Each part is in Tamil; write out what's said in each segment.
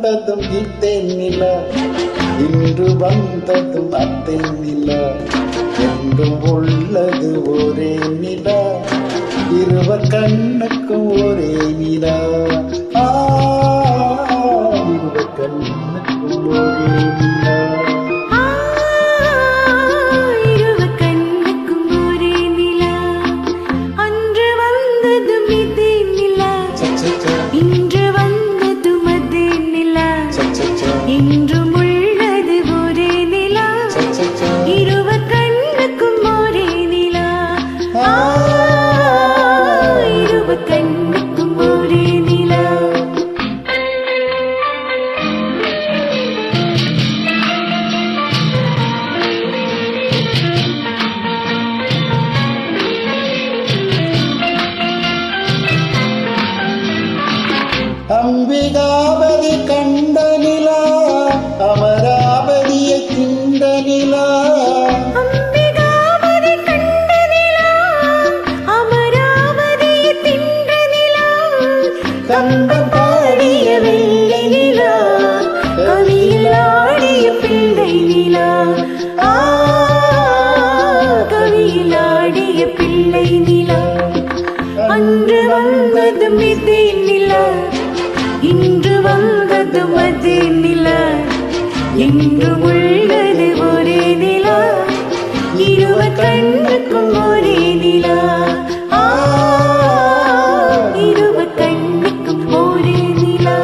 வந்ததும் இத்தேன் நிலா, இன்று வந்ததும் அத்தேன் நிலா, என்றும் உள்ளது ஒரே நிலா, இருவர் கண்ணுக்கும் ஒரே நிலா. இருவர் கண்ணுக்கும் ஒரே நிலா. இன்றும் உள்ளது ஒரே நிலா, இருவர் கண்ணுக்கும் ஒரே நிலா, இருவர் கண்ணுக்கும் ஒரே நிலா. அம்பிகாபதி கண்ட நிலா, அமராவதியை திண்ட நிலா. அம்பிகாபதி கண்ட நிலா, அமராவதியை திண்ட நிலா, கம்பம் பாடிய வெள்ளை நிலா, கவியில் ஆடிய பிள்ளை நிலா, கவியில் ஆடிய பிள்ளை நிலா. அன்று வந்தது மிதே நிலா, இன்று வந்தது மதே நிலா, இன்று உள்ளது ஒரே நிலா, இருவர் கண்ணுக்கும் ஒரே நிலா, இருவர் கண்ணுக்கும் ஒரே நிலா.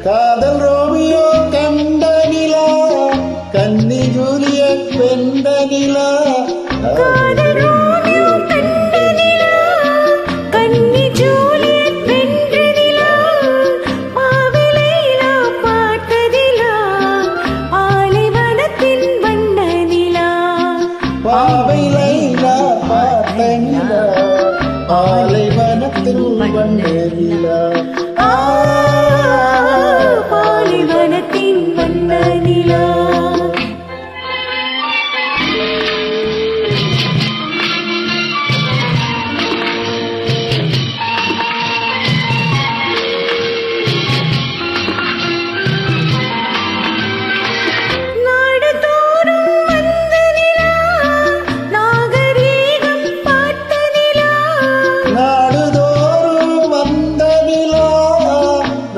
காதல் ரோமியோ கண்ட நிலா, கன்னி ஜூலியட் வென்ற நிலா. காதல் ரோமியோ கண்ட நிலா, கன்னி ஜூலியட் வென்ற நிலா, பாவை லைலா பார்த்த நிலா, பாலைவனத்தின் வண்ண நிலா, பாவை லைலா பார்த்த நிலா, பாலைவனத்தின் வண்ண நிலா, பாலைவனத்தின் வண்ண நிலா. நாடுதோறும் வந்த நிலா, நாகரீகம் பார்த்த நிலா, நாடுதோறும் வந்த நிலா,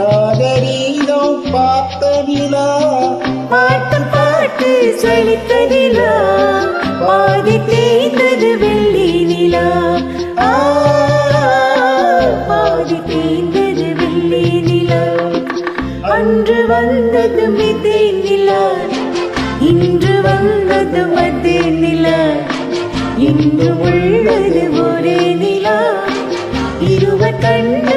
நாகரீகம் பார்த்த நிலா, பாட்டு பாட்டு செழித்த நிலா, பாதி தேய்ந்தது வெள்ளி நிலா, பாதி தேய்ந்தது வெள்ளி நிலா. அன்று வந்தது மிதே நிலா, இன்று வந்தது மதே நிலா, இன்று உள்ளது ஒரே நிலா, இருவர் கண்ணு